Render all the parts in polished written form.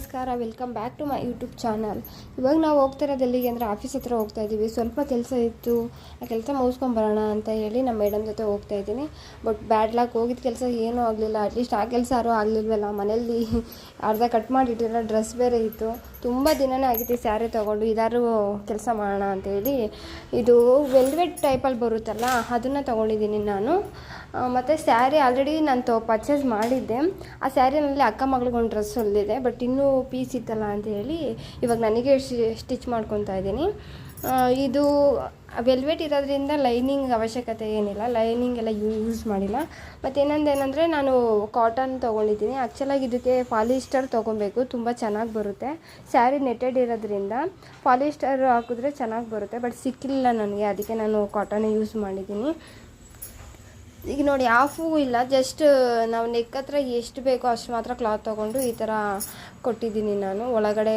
ನಮಸ್ಕಾರ, welcome back to my YouTube channel. ಇವಾಗ ನಾವು ಹೋಗ್ತಾ ಇರೋದು ಎಲ್ಲಿಗೆ ಅಂದರೆ ಆಫೀಸ್ ಹತ್ರ ಹೋಗ್ತಾ ಇದ್ದೀವಿ. ಸ್ವಲ್ಪ ಕೆಲಸ ಇತ್ತು, ಆ ಕೆಲಸ ಮುಗಿಸ್ಕೊಂಬರೋಣ ಅಂತ ಹೇಳಿ ನಮ್ಮ ಮೇಡಮ್ ಜೊತೆ ಹೋಗ್ತಾ ಇದ್ದೀನಿ. ಬಟ್ ಬ್ಯಾಡ್ ಲಕ್, ಹೋಗಿದ್ದ ಕೆಲಸ ಏನೂ ಆಗಲಿಲ್ಲ. ಅಟ್ಲೀಸ್ಟ್ ಆ ಕೆಲಸ ಯಾರೂ ಆಗಲಿಲ್ವಲ್ಲ. ಮನೇಲಿ ಅರ್ಧ ಕಟ್ ಮಾಡಿಟ್ಟಿರೋ ಡ್ರೆಸ್ ಬೇರೆ ಇತ್ತು. ತುಂಬ ದಿನವೇ ಆಗಿತ್ತು ಸ್ಯಾರಿ ತೊಗೊಂಡು ಇದಾರು ಕೆಲಸ ಮಾಡೋಣ ಅಂತೇಳಿ. ಇದು ವೆಲ್ವೆಟ್ ಟೈಪಲ್ಲಿ ಬರುತ್ತಲ್ಲ, ಅದನ್ನು ತೊಗೊಂಡಿದ್ದೀನಿ ನಾನು. ಮತ್ತು ಸ್ಯಾರಿ ಆಲ್ರೆಡಿ ನಾನು ಪರ್ಚೇಸ್ ಮಾಡಿದ್ದೆ. ಆ ಸ್ಯಾರಿನಲ್ಲಿ ಅಕ್ಕ ಮಗಳಿಗೆ ಒಂದು ಡ್ರೆಸ್ ಹೊಲಿದಿದೆ, ಬಟ್ ಇನ್ನೂ ಪೀಸ್ ಇತ್ತಲ್ಲ ಅಂತ ಹೇಳಿ ಇವಾಗ ನನಗೆ ಸ್ಟಿಚ್ ಮಾಡ್ಕೊತಾ ಇದ್ದೀನಿ. ಇದು ವೆಲ್ವೆಟ್ ಇರೋದ್ರಿಂದ ಲೈನಿಂಗ್ ಅವಶ್ಯಕತೆ ಏನಿಲ್ಲ, ಲೈನಿಂಗ್ ಎಲ್ಲ ಯೂಸ್ ಮಾಡಿಲ್ಲ. ಮತ್ತು ಏನಂದರೆ ನಾನು ಕಾಟನ್ ತೊಗೊಂಡಿದ್ದೀನಿ. ಆ್ಯಕ್ಚುಲಾಗಿ ಇದಕ್ಕೆ ಪಾಲಿಸ್ಟರ್ ತೊಗೊಬೇಕು, ತುಂಬ ಚೆನ್ನಾಗಿ ಬರುತ್ತೆ. ಸ್ಯಾರಿ ನೆಟ್ಟೆಡ್ ಇರೋದ್ರಿಂದ ಪಾಲಿಸ್ಟರ್ ಹಾಕಿದ್ರೆ ಚೆನ್ನಾಗಿ ಬರುತ್ತೆ, ಬಟ್ ಸಿಕ್ಕಿಲ್ಲ ನನಗೆ. ಅದಕ್ಕೆ ನಾನು ಕಾಟನ್ ಯೂಸ್ ಮಾಡಿದ್ದೀನಿ. ಈಗ ನೋಡಿ, ಆಫೂ ಇಲ್ಲ, ಜಸ್ಟ್ ನಾವು ನೆಕ್ ಹತ್ರ ಎಷ್ಟು ಬೇಕೋ ಅಷ್ಟು ಮಾತ್ರ ಕ್ಲಾತ್ ತೊಗೊಂಡು ಈ ಥರ ಕೊಟ್ಟಿದ್ದೀನಿ ನಾನು. ಒಳಗಡೆ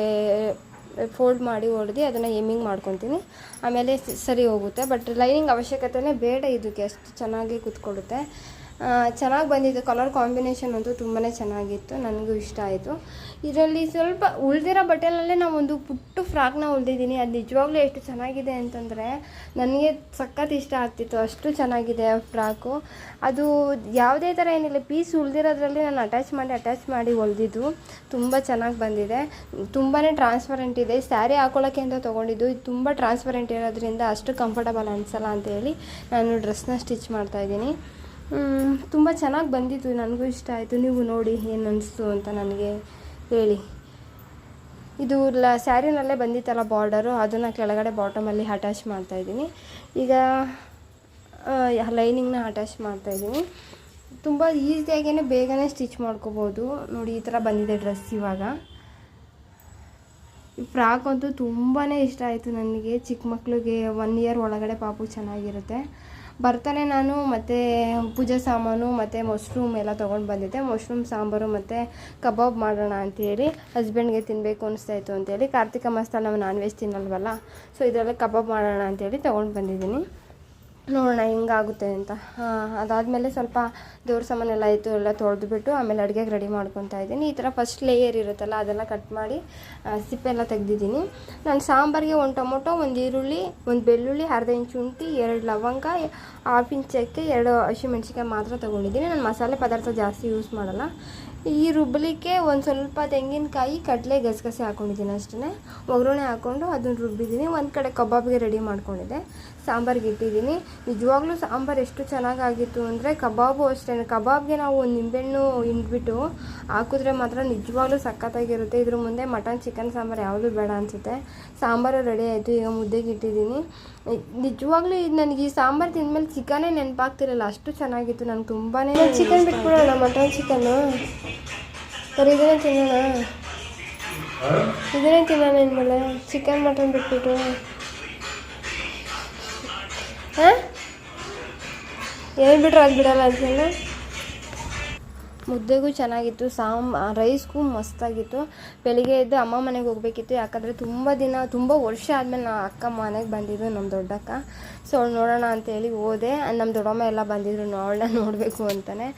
ಫೋಲ್ಡ್ ಮಾಡಿ ಹೊಡೆದು ಅದನ್ನು ಎಮ್ಮಿಂಗ್ ಮಾಡ್ಕೊತೀನಿ, ಆಮೇಲೆ ಸರಿ ಹೋಗುತ್ತೆ. ಬಟ್ ಲೈನಿಂಗ್ ಅವಶ್ಯಕತೆನೇ ಬೇಡ, ಇದಕ್ಕೆ ಅಷ್ಟು ಚೆನ್ನಾಗಿ ಕೂತ್ಕೊಳ್ಳುತ್ತೆ. ಚೆನ್ನಾಗಿ ಬಂದಿತ್ತು. ಕಲರ್ ಕಾಂಬಿನೇಷನ್ ಅಂತೂ ತುಂಬಾ ಚೆನ್ನಾಗಿತ್ತು, ನನಗೂ ಇಷ್ಟ ಆಯಿತು. ಇದರಲ್ಲಿ ಸ್ವಲ್ಪ ಉಳಿದಿರೋ ಬಟ್ಟೆನಲ್ಲೇ ನಾವು ಒಂದು ಪುಟ್ಟು ಫ್ರಾಕ್ನ ಹೊಲ್ದಿದ್ದೀನಿ. ಅದು ನಿಜವಾಗ್ಲೂ ಎಷ್ಟು ಚೆನ್ನಾಗಿದೆ ಅಂತಂದರೆ ನನಗೆ ಸಖತ್ ಇಷ್ಟ ಆಗ್ತಿತ್ತು, ಅಷ್ಟು ಚೆನ್ನಾಗಿದೆ ಆ ಫ್ರಾಕು. ಅದು ಯಾವುದೇ ಥರ ಏನಿಲ್ಲ, ಪೀಸ್ ಉಳಿದಿರೋದ್ರಲ್ಲಿ ನಾನು ಅಟ್ಯಾಚ್ ಮಾಡಿ ಹೊಲ್ದಿದ್ದು. ತುಂಬ ಚೆನ್ನಾಗಿ ಬಂದಿದೆ, ತುಂಬಾ ಟ್ರಾನ್ಸ್ಪರೆಂಟ್ ಇದೆ. ಸ್ಯಾರಿ ಹಾಕೊಳ್ಳೋಕ್ಕೆ ಅಂತ ತೊಗೊಂಡಿದ್ದು. ಇದು ತುಂಬ ಟ್ರಾನ್ಸ್ಪರೆಂಟ್ ಇರೋದ್ರಿಂದ ಅಷ್ಟು ಕಂಫರ್ಟಬಲ್ ಅನಿಸಲ್ಲ ಅಂತೇಳಿ ನಾನು ಡ್ರೆಸ್ನ ಸ್ಟಿಚ್ ಮಾಡ್ತಾಯಿದ್ದೀನಿ. ತುಂಬ ಚೆನ್ನಾಗಿ ಬಂದಿತ್ತು, ನನಗೂ ಇಷ್ಟ ಆಯಿತು. ನೀವು ನೋಡಿ ಏನು ಅನಿಸ್ತು ಅಂತ ನನಗೆ ಹೇಳಿ. ಇದು ಸ್ಯಾರಿನಲ್ಲೇ ಬಂದಿತ್ತಲ್ಲ ಬಾರ್ಡರು, ಅದನ್ನು ಕೆಳಗಡೆ ಬಾಟಮಲ್ಲಿ ಅಟ್ಯಾಚ್ ಮಾಡ್ತಾಯಿದ್ದೀನಿ. ಈಗ ಲೈನಿಂಗ್ನ ಅಟ್ಯಾಚ್ ಮಾಡ್ತಾಯಿದ್ದೀನಿ. ತುಂಬ ಈಸಿಯಾಗೇ ಬೇಗನೆ ಸ್ಟಿಚ್ ಮಾಡ್ಕೋಬೋದು. ನೋಡಿ, ಈ ಥರ ಬಂದಿದೆ ಡ್ರೆಸ್. ಇವಾಗ ಈ ಫ್ರಾಕ್ ಅಂತೂ ತುಂಬಾ ಇಷ್ಟ ಆಯಿತು ನನಗೆ. ಚಿಕ್ಕ ಮಕ್ಕಳಿಗೆ 1 ಇಯರ್ ಒಳಗಡೆ ಪಾಪು ಚೆನ್ನಾಗಿರುತ್ತೆ. ಬರ್ತಾನೆ ನಾನು ಮತ್ತು ಪೂಜೆ ಸಾಮಾನು ಮತ್ತು ಮಶ್ರೂಮ್ ಎಲ್ಲ ತೊಗೊಂಡು ಬಂದಿದ್ದೆ. ಮಶ್ರೂಮ್ ಸಾಂಬಾರು ಮತ್ತು ಕಬಾಬ್ ಮಾಡೋಣ ಅಂಥೇಳಿ, ಹಸ್ಬೆಂಡ್ಗೆ ತಿನ್ನಬೇಕು ಅನಿಸ್ತಾಯಿತ್ತು ಅಂತೇಳಿ. ಕಾರ್ತಿಕ ಮಾಸದಲ್ಲಿ ನಾವು ನಾನ್ ವೆಜ್ ತಿನ್ನಲ್ವಲ್ಲ, ಸೊ ಇದರಲ್ಲೇ ಕಬಾಬ್ ಮಾಡೋಣ ಅಂಥೇಳಿ ತೊಗೊಂಡು ಬಂದಿದ್ದೀನಿ. ನೋಡೋಣ ಹೆಂಗಾಗುತ್ತೆ ಅಂತ. ಅದಾದಮೇಲೆ ಸ್ವಲ್ಪ ದೇವ್ರ ಸಾಮಾನೆಲ್ಲ ಆಯಿತು, ಎಲ್ಲ ತೊಳೆದ್ಬಿಟ್ಟು ಆಮೇಲೆ ಅಡುಗೆಗೆ ರೆಡಿ ಮಾಡ್ಕೊತಾ ಇದ್ದೀನಿ. ಈ ಥರ ಫಸ್ಟ್ ಲೇಯರ್ ಇರುತ್ತಲ್ಲ, ಅದೆಲ್ಲ ಕಟ್ ಮಾಡಿ ಸಿಪ್ಪೆಲ್ಲ ತೆಗೆದಿದ್ದೀನಿ. ನಾನು ಸಾಂಬಾರಿಗೆ 1 ಟೊಮೊಟೊ, 1 ಈರುಳ್ಳಿ, 1 ಬೆಳ್ಳುಳ್ಳಿ, ಅರ್ಧ ಇಂಚ್ ಶುಂಠಿ, 2 ಲವಂಗ, 1/2 ಇಂಚ್ ಚಕ್ಕೆ, 2 ಹಸಿಮೆಣ್ಸಿಕಾಯಿ ಮಾತ್ರ ತೊಗೊಂಡಿದ್ದೀನಿ. ನಾನು ಮಸಾಲೆ ಪದಾರ್ಥ ಜಾಸ್ತಿ ಯೂಸ್ ಮಾಡಲ್ಲ. ಈ ರುಬ್ಬಲಿಕ್ಕೆ ಒಂದು ಸ್ವಲ್ಪ ತೆಂಗಿನಕಾಯಿ, ಕಡಲೆ, ಗಸಗಸೆ ಹಾಕ್ಕೊಂಡಿದ್ದೀನಿ ಅಷ್ಟೇ. ಒಗ್ಗರಣೆ ಹಾಕ್ಕೊಂಡು ಅದನ್ನು ರುಬ್ಬಿದ್ದೀನಿ. ಒಂದು ಕಡೆ ಕಬಾಬ್ಗೆ ರೆಡಿ ಮಾಡ್ಕೊಂಡಿದ್ದೆ, ಸಾಂಬಾರಿಗೆ ಇಟ್ಟಿದ್ದೀನಿ. ನಿಜವಾಗ್ಲೂ ಸಾಂಬಾರು ಎಷ್ಟು ಚೆನ್ನಾಗಾಗಿತ್ತು ಅಂದರೆ, ಕಬಾಬು ಅಷ್ಟೇ. ಕಬಾಬ್ಗೆ ನಾವು ಒಂದು ನಿಂಬೆಹಣ್ಣು ಹಿಂಡ್ಬಿಟ್ಟು ಹಾಕಿದ್ರೆ ಮಾತ್ರ ನಿಜವಾಗ್ಲೂ ಸಖತ್ತಾಗಿರುತ್ತೆ. ಇದ್ರ ಮುಂದೆ ಮಟನ್, ಚಿಕನ್ ಸಾಂಬಾರು ಯಾವುದೂ ಬೇಡ ಅನಿಸುತ್ತೆ. ಸಾಂಬಾರು ರೆಡಿ ಆಯಿತು. ಈಗ ಮುದ್ದೆಗೆ ಇಟ್ಟಿದ್ದೀನಿ. ನಿಜವಾಗ್ಲೂ ಇದು ನನಗೆ ಈ ಸಾಂಬಾರು ತಿಂದಮೇಲೆ ಚಿಕನೇ ನೆನಪಾಗ್ತಿರಲಿಲ್ಲ, ಅಷ್ಟು ಚೆನ್ನಾಗಿತ್ತು. ನನಗೆ ತುಂಬಾ ಚಿಕನ್ ಬಿಟ್ಬಿಡೋಣ, ಮಟನ್ ಚಿಕನ್ನು ಸರಿ. ಇದನ್ನೇ ತಿನ್ನೋಣ ಇನ್ಮೇಲೆ, ಚಿಕನ್ ಮಟನ್ ಬಿಟ್ಬಿಟ್ಟು. ಹಾಂ, ಏನು ಬಿಟ್ರೆ ಅದು ಬಿಡಲ್ಲ ಅಂತೇಳಿ. ಮುದ್ದೆಗೂ ಚೆನ್ನಾಗಿತ್ತು, ರೈಸ್ಗೂ ಮಸ್ತಾಗಿತ್ತು. ಬೆಳಿಗ್ಗೆ ಎದ್ದು ಅಮ್ಮ ಮನೆಗೆ ಹೋಗಬೇಕಿತ್ತು, ಯಾಕಂದರೆ ತುಂಬ ವರ್ಷ ಆದಮೇಲೆ ನಾ ಅಕ್ಕ ಮನೆಗೆ ಬಂದಿದ್ದು, ನಮ್ಮ ದೊಡ್ಡಕ್ಕ. ಸೊ ಅವಳು ನೋಡೋಣ ಅಂತೇಳಿ ಹೋದೆ. ನಮ್ಮ ದೊಡ್ಡಮ್ಮ ಎಲ್ಲ ಬಂದಿದ್ರು, ಅವಳನ್ನ ನೋಡಬೇಕು ಅಂತಲೇ.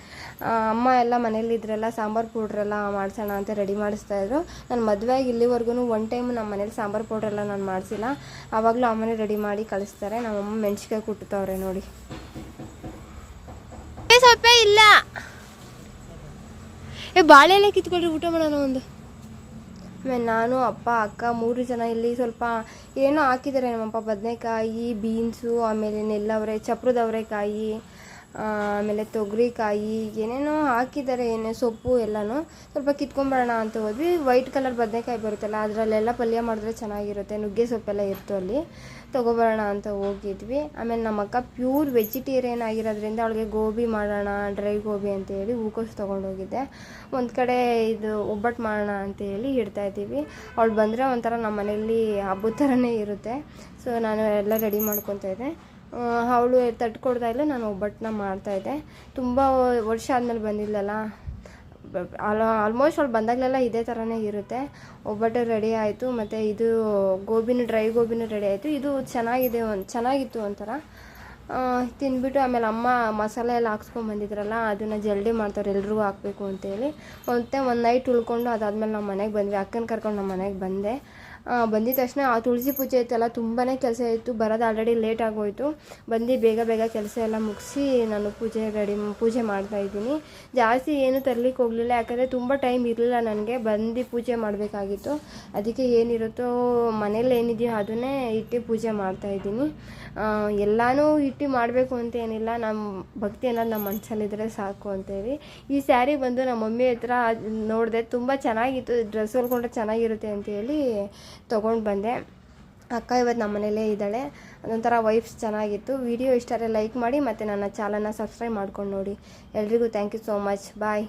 ಅಮ್ಮ ಎಲ್ಲ ಮನೇಲಿದ್ರೆಲ್ಲ ಸಾಂಬಾರು ಪೌಡ್ರೆಲ್ಲ ಮಾಡಿಸೋಣ ಅಂತ ರೆಡಿ ಮಾಡಿಸ್ತಾಯಿದ್ರು. ನಾನು ಮದುವೆಯಾಗಿ ಇಲ್ಲಿವರೆಗೂ 1 ಟೈಮ್ ನಮ್ಮ ಮನೇಲಿ ಸಾಂಬಾರು ಪೌಡ್ರೆಲ್ಲ ನಾನು ಮಾಡಿಸಿಲ್ಲ. ಆವಾಗಲೂ ಅಮ್ಮನೇ ರೆಡಿ ಮಾಡಿ ಕಳಿಸ್ತಾರೆ. ನಮ್ಮಮ್ಮ ಮೆಣಸಿಕಾಯಿ ಕುಟ್ಟುತ್ತವ್ರೆ ನೋಡಿ. ಸ್ವಲ್ಪ ಇಲ್ಲ, ಬಾಳೆಲೆ ಕಿತ್ಕೊಳ್ರಿ, ಊಟ ಮಾಡೋಣ ಒಂದು. ಆಮೇಲೆ ನಾನು, ಅಪ್ಪ, ಅಕ್ಕ 3 ಜನ ಇಲ್ಲಿ ಸ್ವಲ್ಪ ಏನೋ ಹಾಕಿದ್ದಾರೆ ನಮ್ಮಪ್ಪ. ಬದನೆಕಾಯಿ, ಬೀನ್ಸು, ಆಮೇಲೆ ನೆಲ್ಲವರೆ, ಚಪ್ರದ ಅವರೆಕಾಯಿ, ಆಮೇಲೆ ತೊಗರಿಕಾಯಿ, ಏನೇನೋ ಹಾಕಿದ್ದಾರೆ, ಸೊಪ್ಪು ಎಲ್ಲನೂ. ಸ್ವಲ್ಪ ಕಿತ್ಕೊಂಬರೋಣ ಅಂತ ಹೋದ್ವಿ. ವೈಟ್ ಕಲರ್ ಬದನೆಕಾಯಿ ಬರುತ್ತಲ್ಲ, ಅದರಲ್ಲೆಲ್ಲ ಪಲ್ಯ ಮಾಡಿದ್ರೆ ಚೆನ್ನಾಗಿರುತ್ತೆ. ನುಗ್ಗೆ ಸೊಪ್ಪೆಲ್ಲ ಇತ್ತು ಅಲ್ಲಿ, ತೊಗೊಬರೋಣ ಅಂತ ಹೋಗಿದ್ವಿ. ಆಮೇಲೆ ನಮ್ಮ ಅಕ್ಕ ಪ್ಯೂರ್ ವೆಜಿಟೇರಿಯನ್ ಆಗಿರೋದ್ರಿಂದ ಅವಳಿಗೆ ಗೋಬಿ ಮಾಡೋಣ, ಡ್ರೈ ಗೋಬಿ ಅಂತೇಳಿ ಹೂಕೋಸು ತೊಗೊಂಡೋಗಿದ್ದೆ. ಒಂದು ಕಡೆ ಇದು ಒಬ್ಬಟ್ಟು ಮಾಡೋಣ ಅಂತೇಳಿ ಇಡ್ತಾಯಿದ್ದೀವಿ. ಅವಳು ಬಂದರೆ ಒಂಥರ ನಮ್ಮ ಮನೆಯಲ್ಲಿ ಹಬ್ಬದ ಥರನೇ ಇರುತ್ತೆ. ಸೊ ನಾನು ಎಲ್ಲ ರೆಡಿ ಮಾಡ್ಕೊತಾ ಇದ್ದೆ. ಅವಳು ತಟ್ಕೊಡ್ತಾ ಇಲ್ಲ, ನಾನು ಒಬ್ಬಟ್ಟನ್ನ ಮಾಡ್ತಾಯಿದ್ದೆ. ತುಂಬ ವರ್ಷ ಆದಮೇಲೆ ಬಂದಿಲ್ಲಲ್ಲ, ಆಲ್ಮೋಸ್ಟ್ ಅವಳು ಬಂದಾಗಲೆಲ್ಲ ಇದೇ ಥರನೇ ಇರುತ್ತೆ. ಒಬ್ಬಟ್ಟು ರೆಡಿ ಆಯಿತು, ಮತ್ತು ಇದು ಡ್ರೈ ಗೋಬಿನೂ ರೆಡಿ ಆಯಿತು. ಇದು ಚೆನ್ನಾಗಿತ್ತು ಒಂಥರ. ತಿಂದ್ಬಿಟ್ಟು ಆಮೇಲೆ ಅಮ್ಮ ಮಸಾಲೆ ಎಲ್ಲ ಹಾಕ್ಸ್ಕೊಂಬಂದಿದ್ರಲ್ಲ ಅದನ್ನು ಜಲ್ದಿ ಮಾಡ್ತಾರೆ ಎಲ್ರಿಗೂ ಹಾಕಬೇಕು ಅಂತೇಳಿ. ಮತ್ತು ಒಂದು ನೈಟ್ ಉಳ್ಕೊಂಡು ಅದಾದಮೇಲೆ ನಾವು ಮನೆಗೆ ಬಂದ್ವಿ. ಅಕ್ಕನ ಕರ್ಕೊಂಡು ನಮ್ಮ ಮನೆಗೆ ಬಂದೆ. ಬಂದಿದ ತಕ್ಷಣ ಆ ತುಳಸಿ ಪೂಜೆ ಇತ್ತಲ್ಲ, ತುಂಬಾ ಕೆಲಸ ಇತ್ತು. ಬರೋದು ಆಲ್ರೆಡಿ ಲೇಟ್ ಆಗೋಯಿತು. ಬಂದು ಬೇಗ ಬೇಗ ಕೆಲಸ ಎಲ್ಲ ಮುಗಿಸಿ ನಾನು ಪೂಜೆ ಮಾಡ್ತಾಯಿದ್ದೀನಿ. ಜಾಸ್ತಿ ಏನೂ ತರಲಿಕ್ಕೆ ಹೋಗಲಿಲ್ಲ, ಯಾಕಂದರೆ ತುಂಬ ಟೈಮ್ ಇರಲಿಲ್ಲ ನನಗೆ. ಬಂದು ಪೂಜೆ ಮಾಡಬೇಕಾಗಿತ್ತು. ಅದಕ್ಕೆ ಏನಿರುತ್ತೋ ಮನೇಲಿ ಏನಿದೆಯೋ ಅದನ್ನೇ ಇಟ್ಟು ಪೂಜೆ ಮಾಡ್ತಾಯಿದ್ದೀನಿ. ಎಲ್ಲನೂ ಇಟ್ಟು ಮಾಡಬೇಕು ಅಂತ ಏನಿಲ್ಲ, ನಮ್ಮ ಭಕ್ತಿ ಅನ್ನೋದು ನಮ್ಮ ಮನಸ್ಸಲ್ಲಿದ್ದರೆ ಸಾಕು ಅಂತೇಳಿ. ಈ ಸ್ಯಾರಿ ಬಂದು ನಮ್ಮ ಮಮ್ಮಿ ಹತ್ರ ನೋಡಿದೆ, ತುಂಬ ಚೆನ್ನಾಗಿತ್ತು, ಡ್ರೆಸ್ ಹೊಲ್ಕೊಂಡ್ರೆ ಚೆನ್ನಾಗಿರುತ್ತೆ ಅಂತೇಳಿ ತೊಗೊಂಡು ಬಂದೆ. ಅಕ್ಕ ಇವತ್ತು ನಮ್ಮ ಮನೇಲೇ ಇದ್ದಾಳೆ. ಅದೊಂಥರ ವೈಬ್ಸ್ ಚೆನ್ನಾಗಿತ್ತು. ವಿಡಿಯೋ ಇಷ್ಟ ಆದರೆ ಲೈಕ್ ಮಾಡಿ ಮತ್ತು ನನ್ನ ಚಾನಲ್ನ ಸಬ್ಸ್ಕ್ರೈಬ್ ಮಾಡ್ಕೊಂಡು ನೋಡಿ. ಎಲ್ರಿಗೂ thank you so much. Bye.